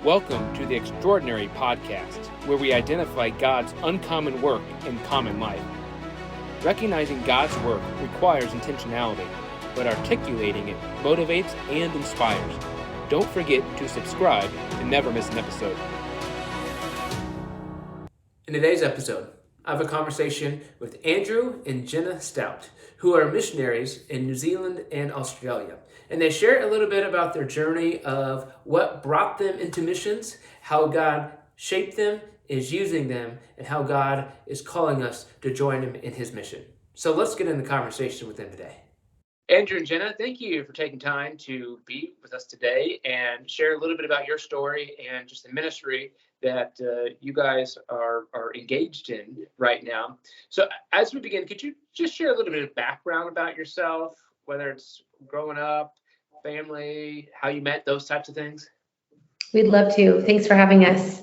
Welcome to the Extraordinary Podcast, where we identify God's uncommon work in common life. Recognizing God's work requires intentionality, but articulating it motivates and inspires. Don't forget to subscribe to never miss an episode. In today's episode, I have a conversation with Andrew and Jenna Stout, who are missionaries in New Zealand and Australia. And they share a little bit about their journey of what brought them into missions, how God shaped them, is using them, and how God is calling us to join him in his mission. So let's get in the conversation with them today. Andrew and Jenna, thank you for taking time to be with us today and share a little bit about your story and just the ministry that you guys are engaged in right now. So as we begin, could you just share a little bit of background about yourself, whether it's growing up, family, how you met, those types of things? We'd love to. Thanks for having us.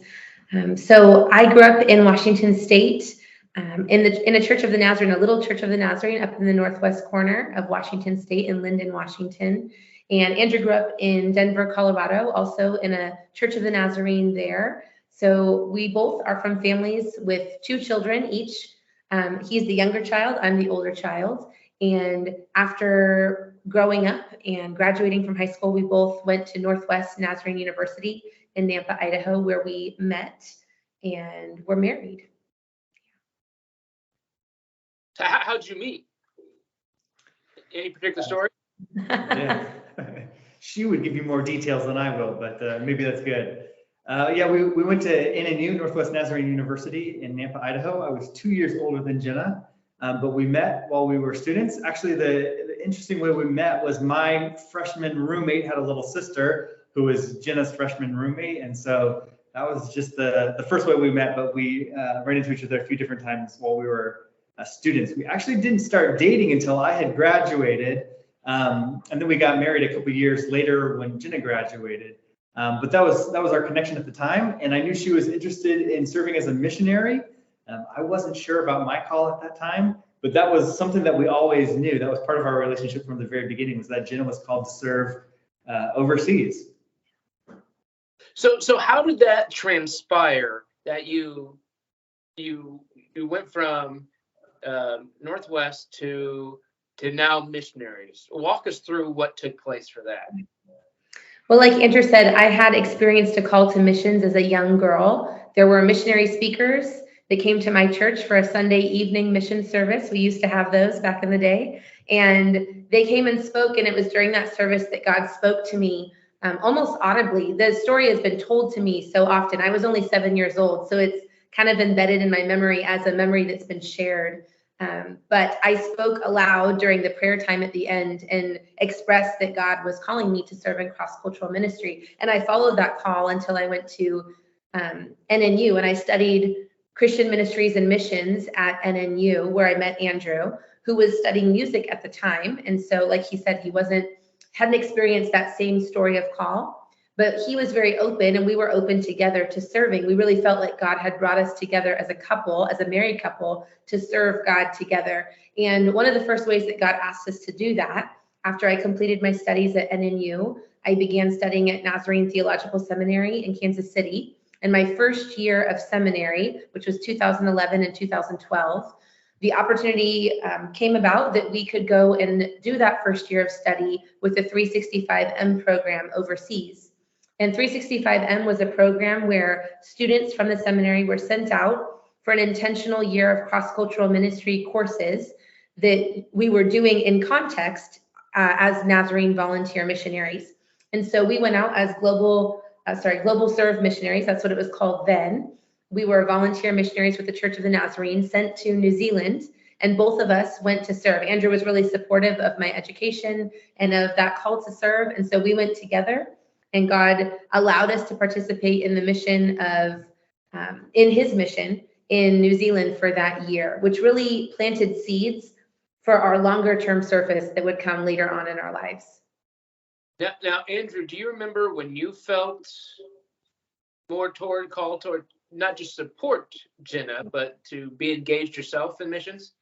So I grew up in Washington State, in a Church of the Nazarene, a little Church of the Nazarene up in the northwest corner of Washington State in Linden, Washington. And Andrew grew up in Denver, Colorado, also in a Church of the Nazarene there. So we both are from families with two children each. He's the younger child, I'm the older child. And after growing up and graduating from high school, we both went to Northwest Nazarene University in Nampa, Idaho, where we met and were married. So how'd you meet? Any particular story? Yeah, she would give you more details than I will, but maybe that's good. We went to NNU, Northwest Nazarene University in Nampa, Idaho. I was 2 years older than Jenna, but we met while we were students. Actually, the interesting way we met was my freshman roommate had a little sister who was Jenna's freshman roommate, and so that was just the first way we met, but we ran into each other a few different times while we were students. We actually didn't start dating until I had graduated, and then we got married a couple years later when Jenna graduated. But that was our connection at the time, and I knew she was interested in serving as a missionary. I wasn't sure about my call at that time, but that was something that we always knew. That was part of our relationship from the very beginning, was that Jenna was called to serve overseas. So how did that transpire that you went from Northwest to now missionaries? Walk us through what took place for that. Well, like Andrew said, I had experienced a call to missions as a young girl. There were missionary speakers that came to my church for a Sunday evening mission service. We used to have those back in the day. And they came and spoke, and it was during that service that God spoke to me almost audibly. The story has been told to me so often. I was only 7 years old, so it's kind of embedded in my memory as a memory that's been shared. But I spoke aloud during the prayer time at the end and expressed that God was calling me to serve in cross-cultural ministry. And I followed that call until I went to NNU, and I studied Christian ministries and missions at NNU, where I met Andrew, who was studying music at the time. And so, like he said, he hadn't experienced that same story of call, but he was very open, and we were open together to serving. We really felt like God had brought us together as a couple, as a married couple, to serve God together. And one of the first ways that God asked us to do that, after I completed my studies at NNU, I began studying at Nazarene Theological Seminary in Kansas City. And my first year of seminary, which was 2011 and 2012, the opportunity came about that we could go and do that first year of study with the 365M program overseas. And 365M was a program where students from the seminary were sent out for an intentional year of cross-cultural ministry courses that we were doing in context as Nazarene volunteer missionaries. And so we went out as Global Serve missionaries. That's what it was called then. We were volunteer missionaries with the Church of the Nazarene sent to New Zealand, and both of us went to serve. Andrew was really supportive of my education and of that call to serve. And so we went together, and God allowed us to participate in the mission in his mission in New Zealand for that year, which really planted seeds for our longer term service that would come later on in our lives. Now, Andrew, do you remember when you felt more called toward not just support Jenna, but to be engaged yourself in missions?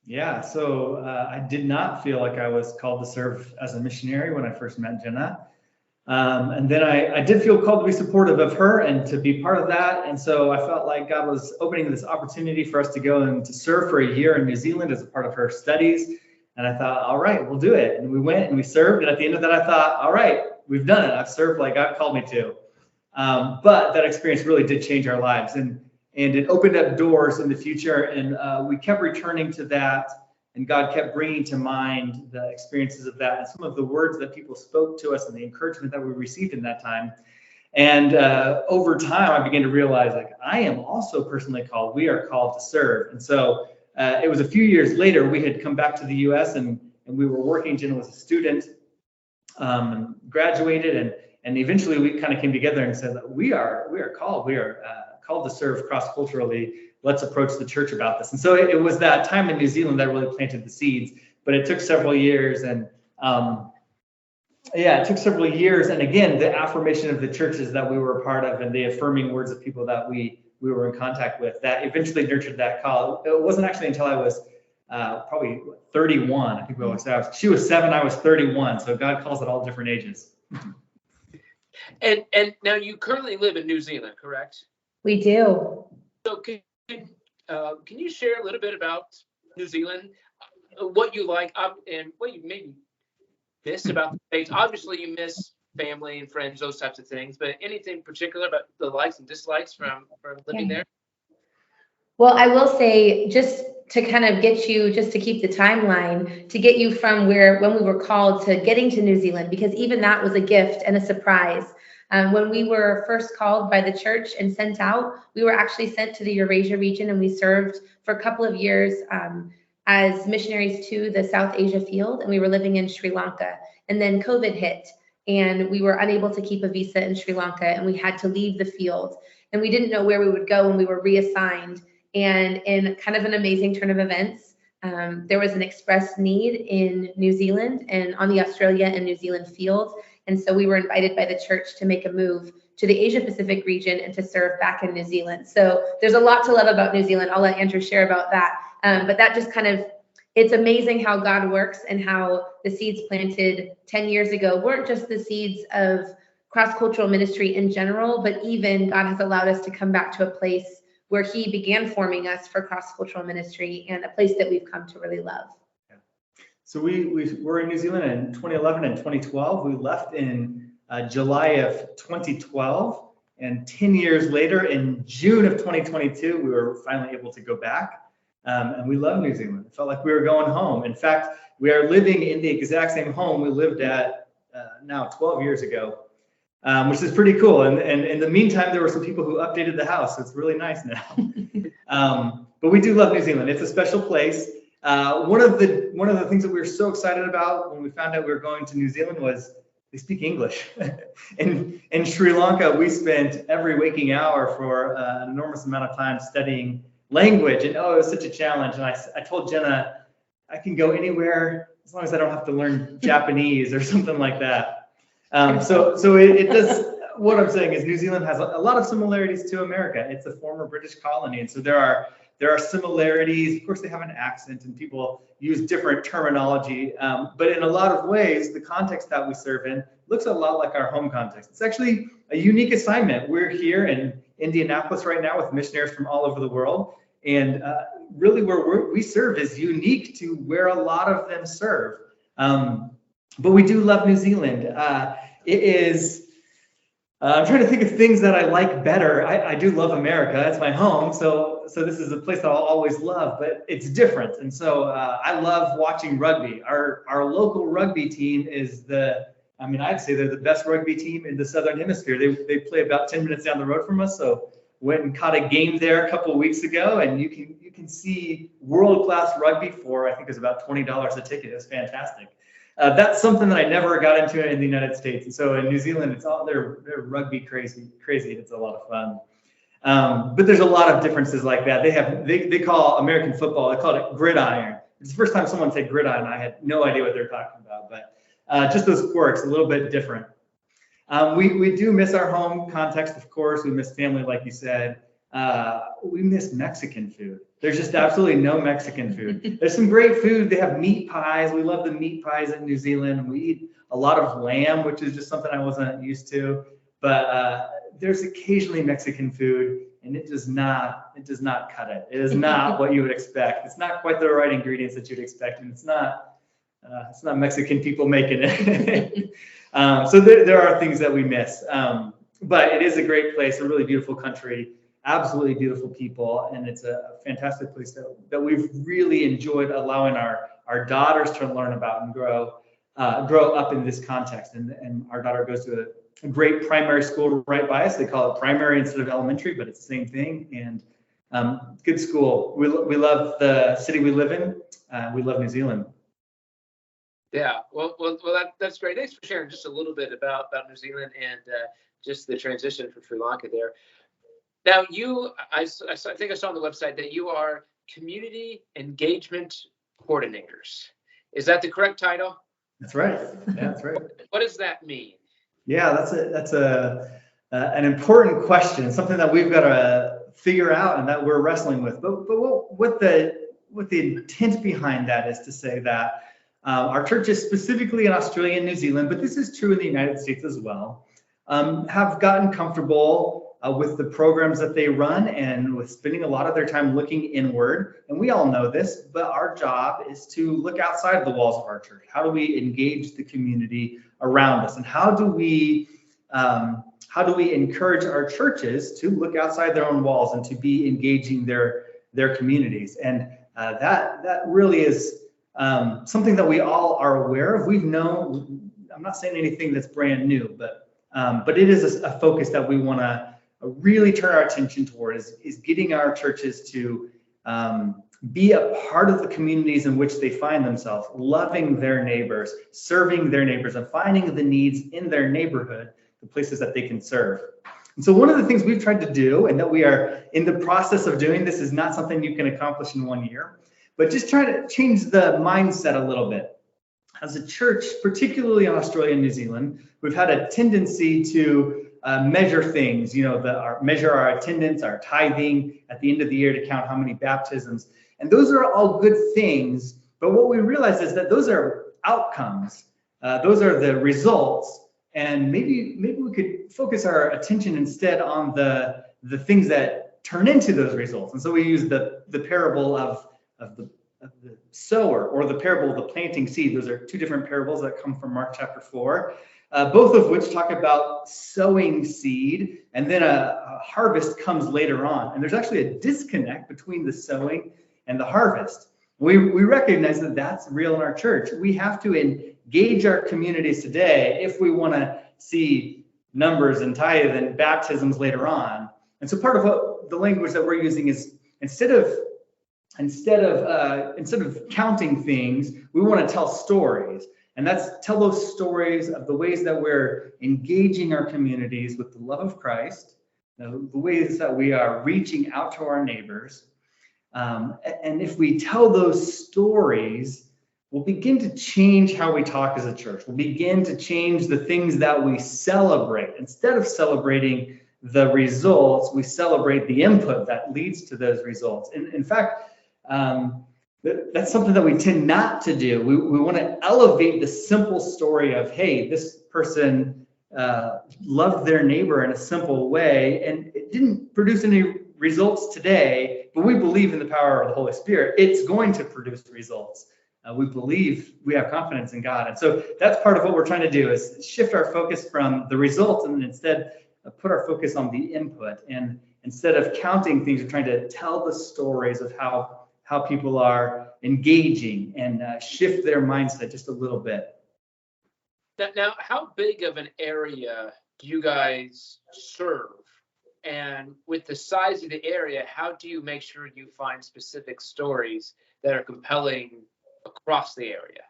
Yeah, so I did not feel like I was called to serve as a missionary when I first met Jenna. And then I did feel called to be supportive of her and to be part of that. And so I felt like God was opening this opportunity for us to go and to serve for a year in New Zealand as a part of her studies. And I thought, all right, we'll do it. And we went and we served. And at the end of that, I thought, all right, we've done it. I've served like God called me to. But that experience really did change our lives. And it opened up doors in the future. And we kept returning to that. And God kept bringing to mind the experiences of that and some of the words that people spoke to us and the encouragement that we received in that time. And over time, I began to realize, like, I am also personally called. We are called to serve. And so it was a few years later, we had come back to the U.S. and we were working. Jenna was a student, graduated, and eventually we kind of came together and said that we are called. We are called to serve cross-culturally. Let's approach the church about this. And so it was that time in New Zealand that really planted the seeds, but it took several years. And it took several years. And again, the affirmation of the churches that we were a part of and the affirming words of people that we were in contact with that eventually nurtured that call. It wasn't actually until I was probably 31. I think we always say she was 7, I was 31. So God calls at all different ages. And now you currently live in New Zealand, correct? We do. So can you share a little bit about New Zealand, what you like and what you maybe miss about the States? Obviously, you miss family and friends, those types of things, but anything particular about the likes and dislikes from living there? Well, I will say, just to kind of get you, just to keep the timeline, to get you from when we were called to getting to New Zealand, because even that was a gift and a surprise. When we were first called by the church and sent out, we were actually sent to the Eurasia region, and we served for a couple of years as missionaries to the South Asia field, and we were living in Sri Lanka. And then COVID hit, and we were unable to keep a visa in Sri Lanka, and we had to leave the field. And we didn't know where we would go when we were reassigned. And in kind of an amazing turn of events, there was an express need in New Zealand and on the Australia and New Zealand field. And so we were invited by the church to make a move to the Asia Pacific region and to serve back in New Zealand. So there's a lot to love about New Zealand. I'll let Andrew share about that. But that just kind of, it's amazing how God works and how the seeds planted 10 years ago weren't just the seeds of cross-cultural ministry in general, but even God has allowed us to come back to a place where he began forming us for cross-cultural ministry and a place that we've come to really love. So we were in New Zealand in 2011 and 2012. We left in July of 2012. And 10 years later, in June of 2022, we were finally able to go back. And we love New Zealand. It felt like we were going home. In fact, we are living in the exact same home we lived at now 12 years ago, which is pretty cool. And in the meantime, there were some people who updated the house. So it's really nice now. But we do love New Zealand. It's a special place. One of the things that we were so excited about when we found out we were going to New Zealand was they speak English. In Sri Lanka, we spent every waking hour for an enormous amount of time studying language, and it was such a challenge. And I told Jenna, I can go anywhere as long as I don't have to learn Japanese or something like that. So it does. What I'm saying is New Zealand has a lot of similarities to America. It's a former British colony, and so there are similarities. Of course, they have an accent and people use different terminology. But in a lot of ways, the context that we serve in looks a lot like our home context. It's actually a unique assignment. We're here in Indianapolis right now with missionaries from all over the world. And really where we serve is unique to where a lot of them serve. But we do love New Zealand. It is... I'm trying to think of things that I like better. I do love America. It's my home. So this is a place that I'll always love, but it's different. And so I love watching rugby. Our local rugby team is I'd say they're the best rugby team in the Southern Hemisphere. They play about 10 minutes down the road from us. So went and caught a game there a couple of weeks ago, and you can see world-class rugby for, I think it was about $20 a ticket. It was fantastic. That's something that I never got into in the United States. And so in New Zealand, they're rugby crazy. It's a lot of fun. But there's a lot of differences like that. They call American football, they call it gridiron. It's the first time someone said gridiron. I had no idea what they're talking about, but just those quirks, a little bit different. We do miss our home context, of course. We miss family, like you said. we miss Mexican food. There's just absolutely no Mexican food. There's some great food. They have meat pies. We love the meat pies in New Zealand. We eat a lot of lamb, which is just something I wasn't used to. But there's occasionally Mexican food, and it does not cut it. It is not what you would expect. It's not quite the right ingredients that you'd expect, and it's not Mexican people making it. So there are things that we miss. But it is a great place, a really beautiful country, absolutely beautiful people, and it's a fantastic place that we've really enjoyed allowing our daughters to learn about and grow up in this context. And our daughter goes to a great primary school right by us. They call it primary instead of elementary, but it's the same thing. And good school. We love the city we live in. We love New Zealand. Yeah, well, that's great. Thanks for sharing just a little bit about New Zealand and just the transition from Sri Lanka there. Now, I think I saw on the website that you are community engagement coordinators. Is that the correct title? That's right. Yeah, that's right. What does that mean? Yeah, that's an important question, something that we've got to figure out and that we're wrestling with. But what the intent behind that is to say that our churches, specifically in Australia and New Zealand, but this is true in the United States as well, have gotten comfortable with the programs that they run and with spending a lot of their time looking inward. And we all know this, but our job is to look outside the walls of our church. How do we engage the community around us? And how do we encourage our churches to look outside their own walls and to be engaging their communities? And that really is something that we all are aware of. We've known, I'm not saying anything that's brand new, but it is a focus that we want to really turn our attention toward is getting our churches to be a part of the communities in which they find themselves, loving their neighbors, serving their neighbors, and finding the needs in their neighborhood, the places that they can serve. And so one of the things we've tried to do, and that we are in the process of doing, this is not something you can accomplish in 1 year, but just try to change the mindset a little bit. As a church, particularly in Australia and New Zealand, we've had a tendency to measure things, measure our attendance, our tithing at the end of the year to count how many baptisms. And those are all good things. But what we realize is that those are outcomes. Those are the results. And maybe we could focus our attention instead on the things that turn into those results. And so we use the parable of the sower, or the parable of the planting seed. Those are two different parables that come from Mark chapter 4, both of which talk about sowing seed, and then a harvest comes later on. And there's actually a disconnect between the sowing and the harvest. We recognize that that's real in our church. We have to engage our communities today if we want to see numbers and tithe and baptisms later on. And so part of what the language that we're using is instead of counting things, we want to tell stories. And that's tell those stories of the ways that we're engaging our communities with the love of Christ, the ways that we are reaching out to our neighbors. And if we tell those stories, we'll begin to change how we talk as a church. We'll begin to change the things that we celebrate. Instead of celebrating the results, we celebrate the input that leads to those results. And in fact, that's something that we tend not to do. We want to elevate the simple story of, hey, this person loved their neighbor in a simple way, and it didn't produce any results today, but we believe in the power of the Holy Spirit. It's going to produce results. We believe, we have confidence in God. And so that's part of what we're trying to do, is shift our focus from the results and instead put our focus on the input. And instead of counting things, we're trying to tell the stories of how people are engaging and shift their mindset just a little bit. Now, how big of an area do you guys serve? And with the size of the area, how do you make sure you find specific stories that are compelling across the area?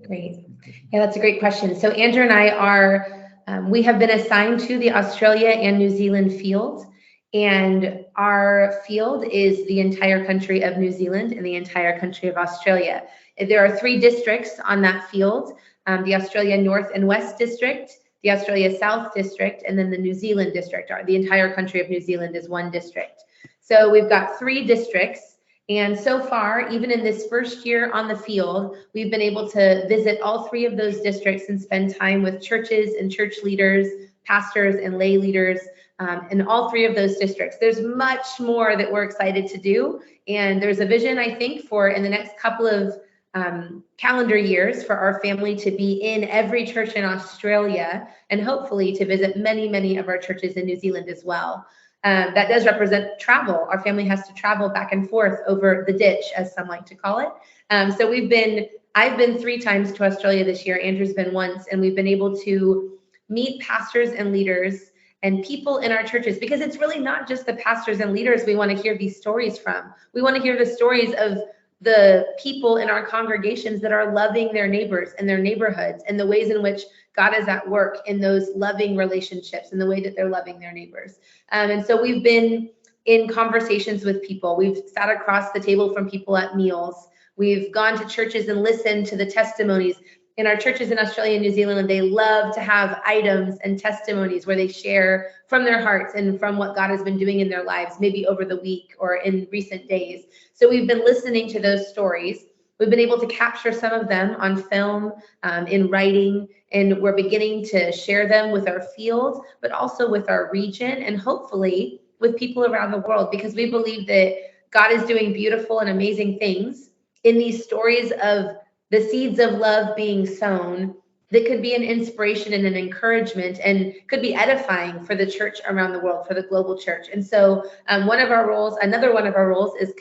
Great. Yeah, that's a great question. So Andrew and I we have been assigned to the Australia and New Zealand field. And our field is the entire country of New Zealand and the entire country of Australia. There are 3 districts on that field, the Australia North and West District, the Australia South District, and then the New Zealand District. The entire country of New Zealand is one district. So we've got 3 districts. And so far, even in this first year on the field, we've been able to visit all 3 of those districts and spend time with churches and church leaders, pastors and lay leaders in all 3 of those districts. There's much more that we're excited to do. And there's a vision, I think, for in the next couple of calendar years for our family to be in every church in Australia and hopefully to visit many, many of our churches in New Zealand as well. That does represent travel. Our family has to travel back and forth over the ditch, as some like to call it. So I've been 3 times to Australia this year. Andrew's been once, and we've been able to meet pastors and leaders and people in our churches, because it's really not just the pastors and leaders we want to hear these stories from. We want to hear the stories of the people in our congregations that are loving their neighbors and their neighborhoods, and the ways in which God is at work in those loving relationships and the way that they're loving their neighbors. And so we've been in conversations with people. We've sat across the table from people at meals. We've gone to churches and listened to the testimonies. In our churches in Australia and New Zealand, they love to have items and testimonies where they share from their hearts and from what God has been doing in their lives, maybe over the week or in recent days. So we've been listening to those stories. We've been able to capture some of them on film, in writing, and we're beginning to share them with our field, but also with our region, and hopefully with people around the world, because we believe that God is doing beautiful and amazing things in these stories of the seeds of love being sown that could be an inspiration and an encouragement and could be edifying for the church around the world, for the global church. And so another one of our roles is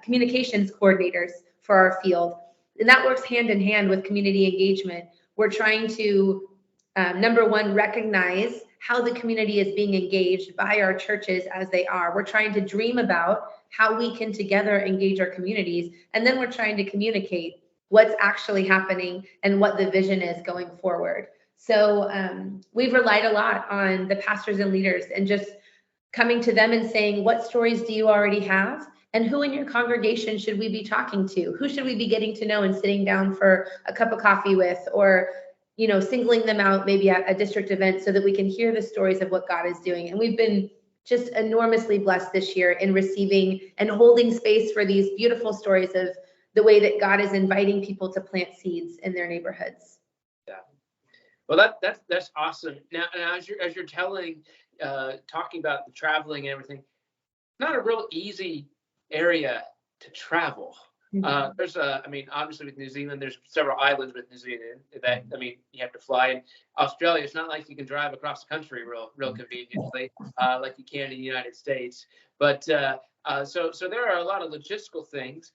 communications coordinators for our field. And that works hand in hand with community engagement. We're trying to, number one, recognize how the community is being engaged by our churches as they are. We're trying to dream about how we can together engage our communities. And then we're trying to communicate what's actually happening and what the vision is going forward. So we've relied a lot on the pastors and leaders and just coming to them and saying, what stories do you already have? And who in your congregation should we be talking to? Who should we be getting to know and sitting down for a cup of coffee with, or singling them out maybe at a district event so that we can hear the stories of what God is doing. And we've been just enormously blessed this year in receiving and holding space for these beautiful stories of the way that God is inviting people to plant seeds in their neighborhoods. Yeah. Well, that's awesome. Now as you're talking about the traveling and everything, not a real easy area to travel. Mm-hmm. Obviously with New Zealand, there's several islands with New Zealand that, you have to fly. In Australia, it's not like you can drive across the country real conveniently, like you can in the United States. But so there are a lot of logistical things.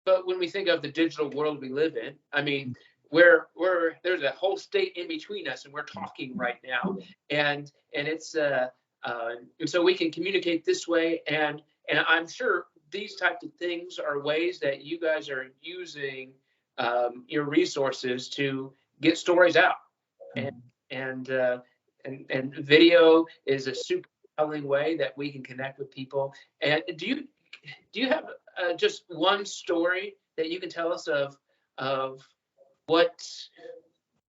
But when we think of the digital world we live in, there's a whole state in between us, and we're talking right now, and it's and so we can communicate this way, and I'm sure these types of things are ways that you guys are using your resources to get stories out, and video is a super compelling way that we can connect with people. And do you have just one story that you can tell us of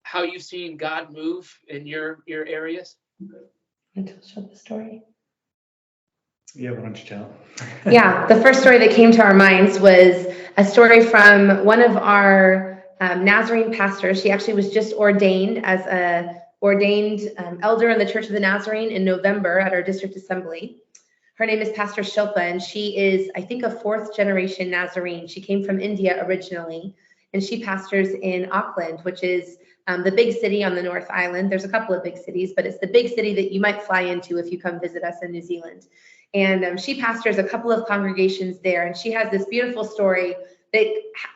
how you've seen God move in your areas? Want to show the story? Yeah, why don't you tell? Yeah, the first story that came to our minds was a story from one of our Nazarene pastors. She actually was just ordained as a ordained elder in the Church of the Nazarene in November at our district assembly. Her name is Pastor Shilpa, and she is, I think, a 4th generation Nazarene. She came from India originally, and she pastors in Auckland, which is the big city on the North Island. There's a couple of big cities, but it's the big city that you might fly into if you come visit us in New Zealand. And she pastors a couple of congregations there, and she has this beautiful story that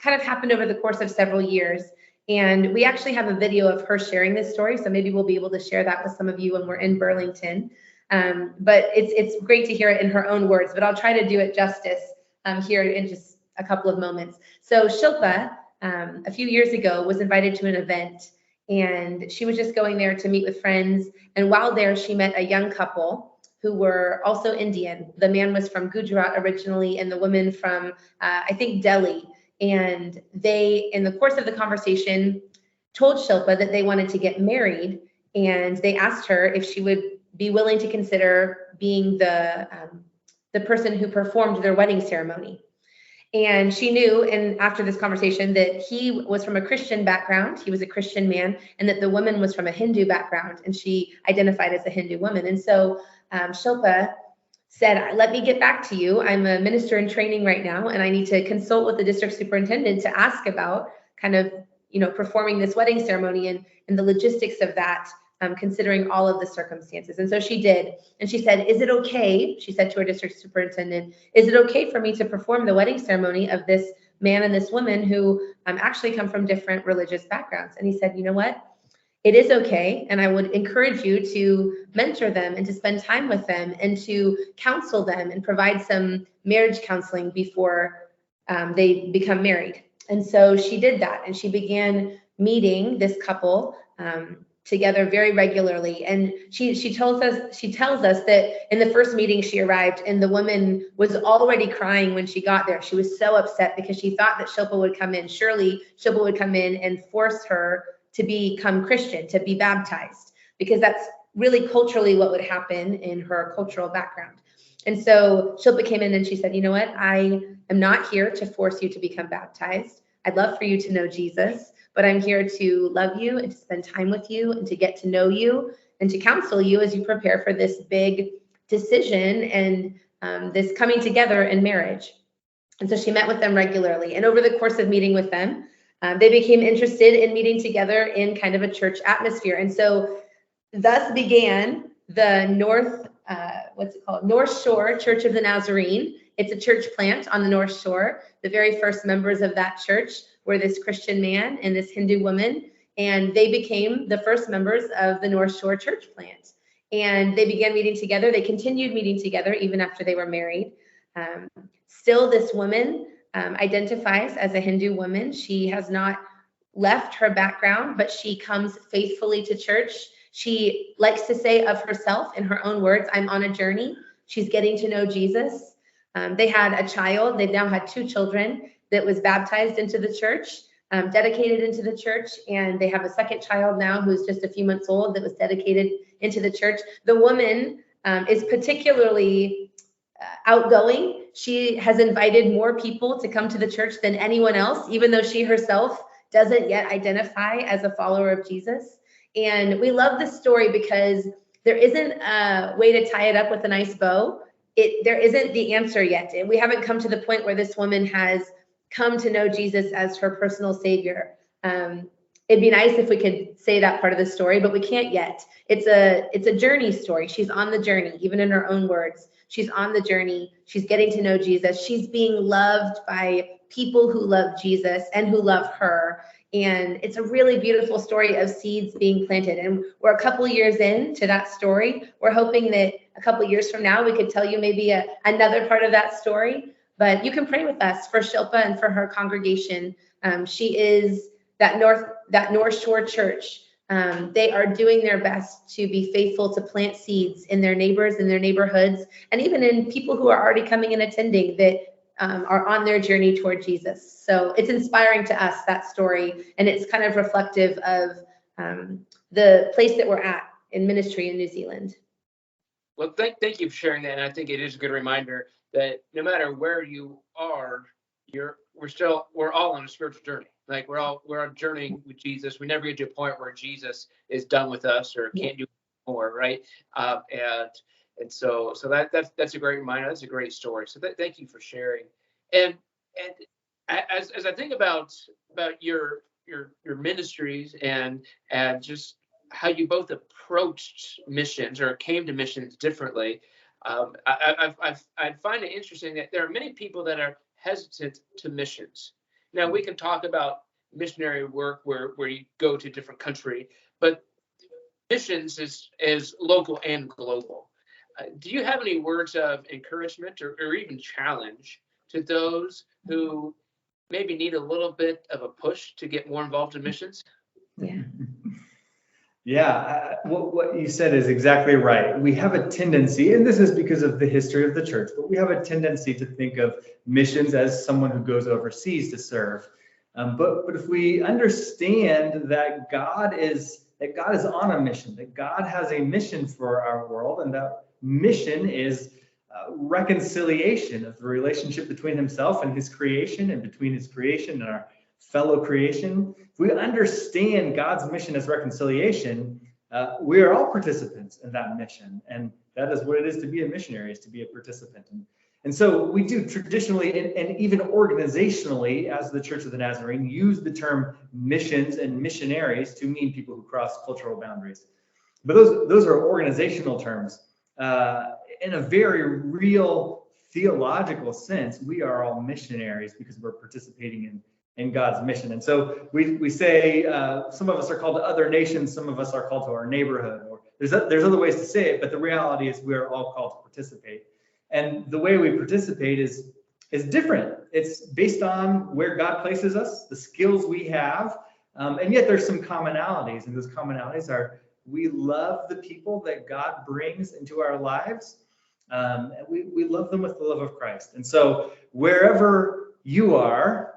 kind of happened over the course of several years. And we actually have a video of her sharing this story, so maybe we'll be able to share that with some of you when we're in Burlington. But it's great to hear it in her own words, but I'll try to do it justice here in just a couple of moments. So Shilpa, a few years ago, was invited to an event, and she was just going there to meet with friends. And while there, she met a young couple who were also Indian. The man was from Gujarat originally, and the woman from, I think, Delhi. And they, in the course of the conversation, told Shilpa that they wanted to get married, and they asked her if she would be willing to consider being the the person who performed their wedding ceremony. And she knew, and after this conversation, that he was from a Christian background. He was a Christian man, and that the woman was from a Hindu background, and she identified as a Hindu woman. And so Shilpa said, let me get back to you. I'm a minister in training right now, and I need to consult with the district superintendent to ask about kind of, performing this wedding ceremony and the logistics of that, considering all of the circumstances. And so she did. And she said, is it okay? She said to her district superintendent, is it okay for me to perform the wedding ceremony of this man and this woman who actually come from different religious backgrounds? And he said, you know what? It is okay. And I would encourage you to mentor them and to spend time with them and to counsel them and provide some marriage counseling before they become married. And so she did that. And she began meeting this couple together very regularly. And she tells us that in the first meeting she arrived and the woman was already crying when she got there. She was so upset because she thought that Shilpa would come in. Surely Shilpa would come in and force her to become Christian, to be baptized, because that's really culturally what would happen in her cultural background. And so Shilpa came in and she said, you know what? I am not here to force you to become baptized. I'd love for you to know Jesus, but I'm here to love you and to spend time with you and to get to know you and to counsel you as you prepare for this big decision and this coming together in marriage. And so she met with them regularly. And over the course of meeting with them, they became interested in meeting together in kind of a church atmosphere. And so thus began the North Shore Church of the Nazarene. It's a church plant on the North Shore. The very first members of that church were this Christian man and this Hindu woman, and they became the first members of the North Shore church plant. And they began meeting together. They continued meeting together even after they were married. Still, this woman identifies as a Hindu woman. She has not left her background, but she comes faithfully to church. She likes to say of herself, in her own words, I'm on a journey. She's getting to know Jesus. They had a child. They've now had 2 children that was baptized into the church, dedicated into the church. And they have a second child now who's just a few months old that was dedicated into the church. The woman is particularly outgoing. She has invited more people to come to the church than anyone else, even though she herself doesn't yet identify as a follower of Jesus. And we love this story because there isn't a way to tie it up with a nice bow. There isn't the answer yet. And we haven't come to the point where this woman has come to know Jesus as her personal savior. It'd be nice if we could say that part of the story, but we can't yet. It's a journey story. She's on the journey, even in her own words. She's on the journey. She's getting to know Jesus. She's being loved by people who love Jesus and who love her. And it's a really beautiful story of seeds being planted. And we're a couple of years into that story. We're hoping that a couple of years from now, we could tell you maybe another part of that story. But you can pray with us for Shilpa and for her congregation. She is that North Shore Church. They are doing their best to be faithful to plant seeds in their neighbors, in their neighborhoods, and even in people who are already coming and attending that are on their journey toward Jesus. So it's inspiring to us, that story, and it's kind of reflective of the place that we're at in ministry in New Zealand. Well, thank you for sharing that. And I think it is a good reminder that no matter where you are, we're all on a spiritual journey. Like we're all journeying with Jesus. We never get to a point where Jesus is done with us or can't do more, right? And so that's a great reminder. That's a great story. So thank you for sharing. And as I think about your ministries and just how you both approached missions or came to missions differently, I find it interesting that there are many people that are hesitant to missions. Now, we can talk about missionary work where you go to a different country, but missions is local and global. Do you have any words of encouragement or even challenge to those who maybe need a little bit of a push to get more involved in missions? Yeah. Yeah, what you said is exactly right. We have a tendency, and this is because of the history of the church, but we have a tendency to think of missions as someone who goes overseas to serve. But if we understand that God is on a mission, that God has a mission for our world, and that mission is reconciliation of the relationship between himself and his creation, and between his creation and our fellow creation. If we understand God's mission as reconciliation, we are all participants in that mission. And that is what it is to be a missionary, is to be a participant. And so we do traditionally and even organizationally, as the Church of the Nazarene, use the term missions and missionaries to mean people who cross cultural boundaries. But those are organizational terms. In a very real theological sense, we are all missionaries because we're participating in God's mission. And so we say some of us are called to other nations, some of us are called to our neighborhood, or there's other ways to say it, but the reality is we're all called to participate. And the way we participate is different. It's based on where God places us, the skills we have, and yet there's some commonalities, and those commonalities are we love the people that God brings into our lives. We love them with the love of Christ. And so wherever you are,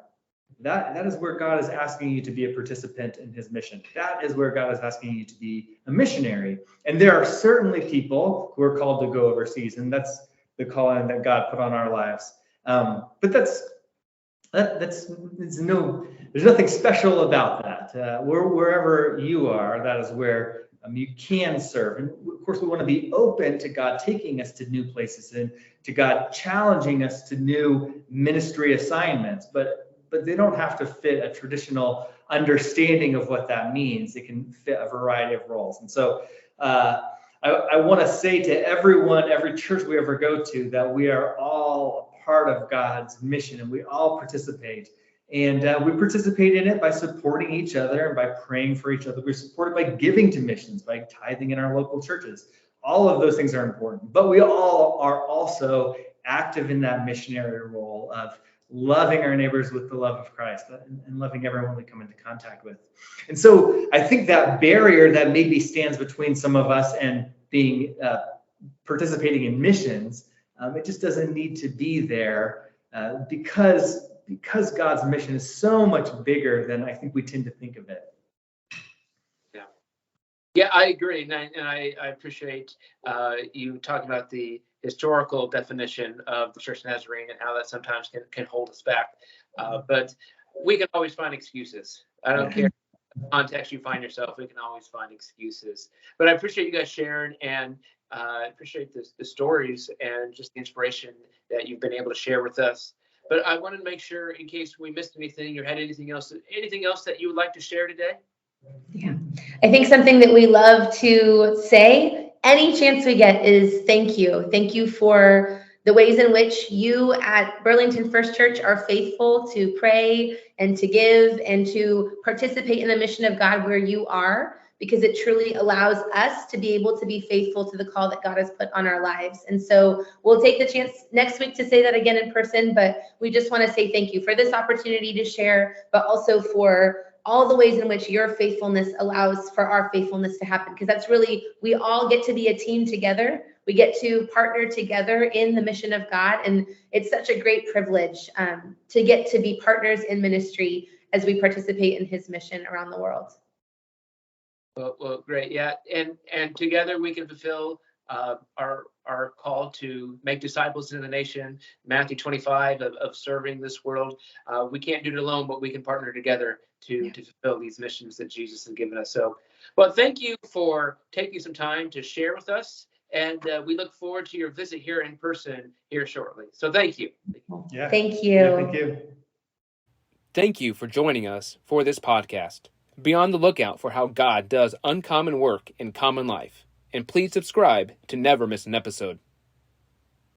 that is where God is asking you to be a participant in his mission. That is where God is asking you to be a missionary. And there are certainly people who are called to go overseas, and that's the calling that God put on our lives. But there's nothing special about that. Wherever you are, that is where you can serve. And of course, we want to be open to God taking us to new places and to God challenging us to new ministry assignments. But they don't have to fit a traditional understanding of what that means. It can fit a variety of roles. And so I want to say to everyone, every church we ever go to, that we are all a part of God's mission, and we all participate. And we participate in it by supporting each other and by praying for each other. We're supported by giving to missions, by tithing in our local churches. All of those things are important. But we all are also active in that missionary role of loving our neighbors with the love of Christ and loving everyone we come into contact with. And so I think that barrier that maybe stands between some of us and being participating in missions, it just doesn't need to be there because God's mission is so much bigger than I think we tend to think of it. Yeah, I agree, and I appreciate you talking about the historical definition of the Church of Nazarene and how that sometimes can hold us back. But we can always find excuses. I don't care what context you find yourself, we can always find excuses. But I appreciate you guys sharing, and I appreciate the stories and just the inspiration that you've been able to share with us. But I wanted to make sure, in case we missed anything or had anything else that you would like to share today. Yeah, I think something that we love to say any chance we get is thank you. Thank you for the ways in which you at Burlington First Church are faithful to pray and to give and to participate in the mission of God where you are, because it truly allows us to be able to be faithful to the call that God has put on our lives. And so we'll take the chance next week to say that again in person, but we just want to say thank you for this opportunity to share, but also for all the ways in which your faithfulness allows for our faithfulness to happen. Because that's really, we all get to be a team together. We get to partner together in the mission of God. And it's such a great privilege to get to be partners in ministry as we participate in his mission around the world. Well, great. Yeah. And together we can fulfill our call to make disciples in the nation, Matthew 25, of serving this world. We can't do it alone, but we can partner together to fulfill these missions that Jesus has given us. So, well, thank you for taking some time to share with us. And we look forward to your visit here in person here shortly. So thank you. Yeah. Thank you. Yeah, thank you. Thank you for joining us for this podcast. Be on the lookout for how God does uncommon work in common life. And please subscribe to never miss an episode.